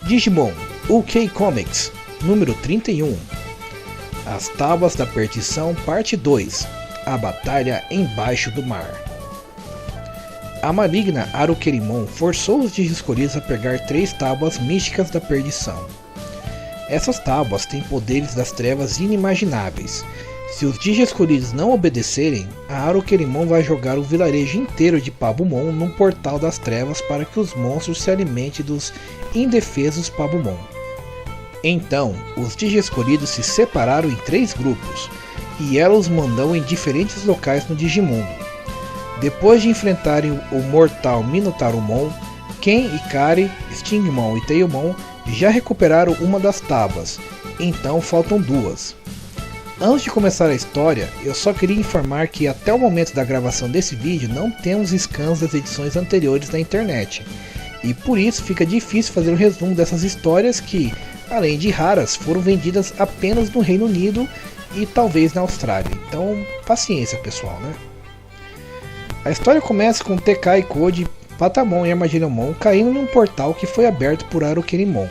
Digimon UK Comics, número 31. As Tábuas da Perdição, parte 2. A Batalha Embaixo do Mar. A maligna Arukerimon forçou os Digiescolhidos a pegar 3 tábuas místicas da perdição. Essas tábuas têm poderes das trevas inimagináveis. Se os Digiescolhidos não obedecerem, a Arukerimon vai jogar o vilarejo inteiro de Pabumon num portal das trevas para que os monstros se alimentem dos indefesos Pabumon. Então, os Digiescolhidos se separaram em 3 grupos, e ela os mandou em diferentes locais no Digimundo. Depois de enfrentarem o mortal Minotaurumon, Ken, Ikari, Stingmon e Tailmon já recuperaram uma das tábuas, então faltam 2. Antes de começar a história, eu só queria informar que até o momento da gravação desse vídeo não temos scans das edições anteriores na internet, e por isso fica difícil fazer um resumo dessas histórias que, além de raras, foram vendidas apenas no Reino Unido e talvez na Austrália, então paciência pessoal, né? A história começa com TK e Code, Patamon e Armadillomon caindo num portal que foi aberto por Arukerimon.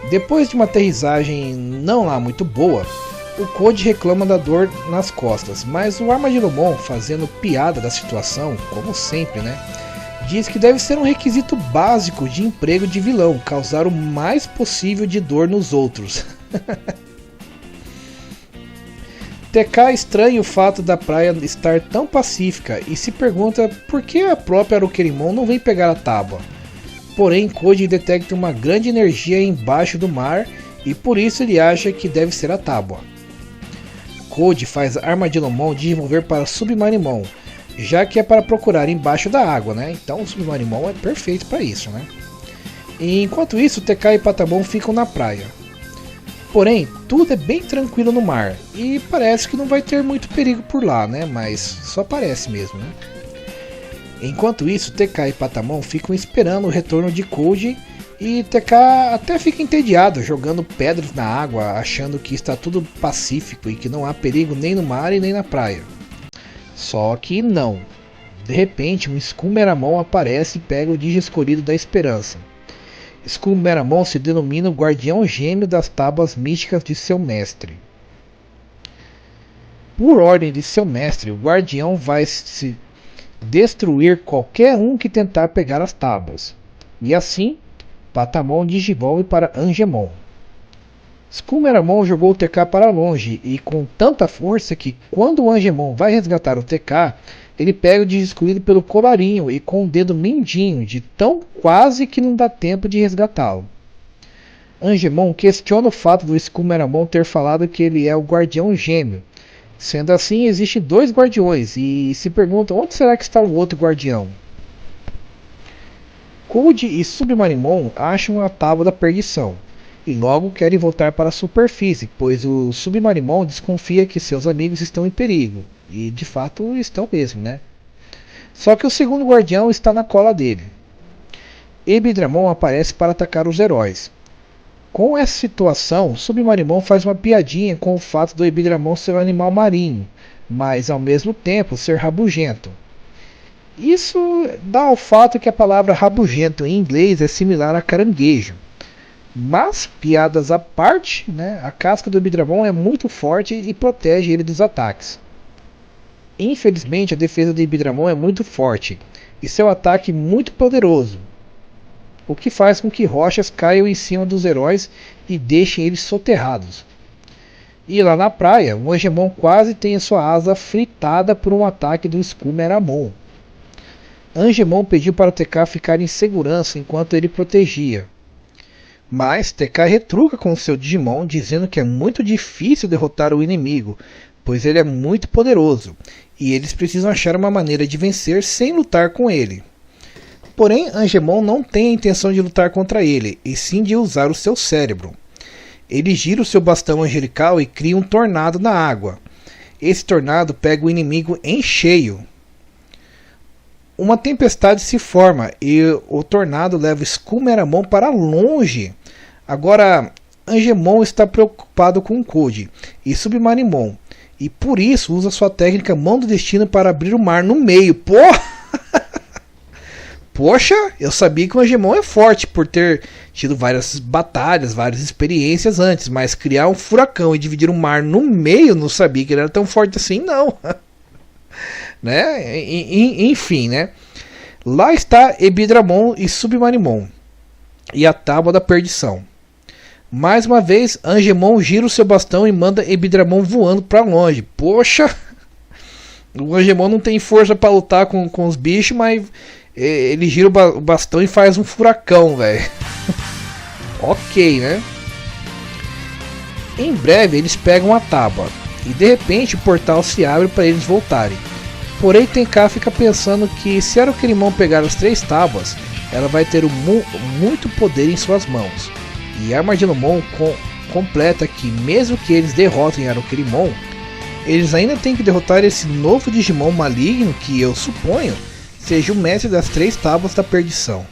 Depois de uma aterrissagem não lá muito boa, o Code reclama da dor nas costas, mas o Armadillomon, fazendo piada da situação, como sempre, né, diz que deve ser um requisito básico de emprego de vilão, causar o mais possível de dor nos outros. TK estranha o fato da praia estar tão pacífica e se pergunta por que a própria Arukerimon não vem pegar a tábua. Porém, Code detecta uma grande energia embaixo do mar e por isso ele acha que deve ser a tábua. Code faz Armadillomon desenvolver para Submarimon, já que é para procurar embaixo da água, né? Então o Submarimon é perfeito para isso, né? E enquanto isso, TK e Patamon ficam na praia. Porém, tudo é bem tranquilo no mar e parece que não vai ter muito perigo por lá, né? Mas só parece mesmo, né? Enquanto isso, TK e Patamon ficam esperando o retorno de Code e TK até fica entediado jogando pedras na água, achando que está tudo pacífico e que não há perigo nem no mar e nem na praia. Só que não. De repente, um Skullmeramon aparece e pega o Digiescolhido da Esperança. Skullmeramon se denomina o guardião gêmeo das tábuas místicas de seu mestre. Por ordem de seu mestre, o guardião vai se destruir qualquer um que tentar pegar as tábuas. E assim, Patamon digivolve para Angemon. Skullmeramon jogou o TK para longe e com tanta força que quando o Angemon vai resgatar o TK, ele pega o Digiescolhido pelo colarinho e com o dedo mindinho, de tão quase que não dá tempo de resgatá-lo. Angemon questiona o fato do Skullmeramon ter falado que ele é o guardião gêmeo. Sendo assim, existem 2 guardiões e se pergunta onde será que está o outro guardião. Code e Submarimon acham a tábua da perdição e logo querem voltar para a superfície, pois o Submarimon desconfia que seus amigos estão em perigo, e de fato estão mesmo, né? Só que o segundo guardião está na cola dele. Ebidramon aparece para atacar os heróis. Com essa situação, Submarimon faz uma piadinha com o fato do Ebidramon ser um animal marinho, mas ao mesmo tempo ser rabugento. Isso dá ao fato que a palavra rabugento em inglês é similar a caranguejo. Mas, piadas à parte, né, a casca do Ebidramon é muito forte e protege ele dos ataques. Infelizmente, a defesa do Ebidramon é muito forte e seu ataque muito poderoso, o que faz com que rochas caiam em cima dos heróis e deixem eles soterrados. E lá na praia, o Angemon quase tem a sua asa fritada por um ataque do Skullmeramon. Angemon pediu para o TK ficar em segurança enquanto ele protegia. Mas TK retruca com seu Digimon, dizendo que é muito difícil derrotar o inimigo, pois ele é muito poderoso, e eles precisam achar uma maneira de vencer sem lutar com ele. Porém, Angemon não tem a intenção de lutar contra ele, e sim de usar o seu cérebro. Ele gira o seu bastão angelical e cria um tornado na água. Esse tornado pega o inimigo em cheio. Uma tempestade se forma e o tornado leva Skullmeramon para longe. Agora, Angemon está preocupado com o Code e Submarimon, e por isso usa sua técnica Mão do Destino para abrir o mar no meio. Poxa, eu sabia que o Angemon é forte por ter tido várias batalhas, várias experiências antes, mas criar um furacão e dividir um mar no meio, não sabia que ele era tão forte assim, não. Né? Enfim, né? Lá está Ebidramon e Submarimon e a Tábua da Perdição. Mais uma vez, Angemon gira o seu bastão e manda Ebidramon voando para longe. Poxa, o Angemon não tem força para lutar com os bichos, mas ele gira o bastão e faz um furacão, velho. Ok, né? Em breve eles pegam a tábua e de repente o portal se abre para eles voltarem. Porém, Tenka fica pensando que se Arukerimon pegar as 3 tábuas, ela vai ter muito poder em suas mãos. E Armadillomon completa que mesmo que eles derrotem Arukerimon, eles ainda têm que derrotar esse novo Digimon maligno que eu suponho seja o mestre das 3 tábuas da perdição.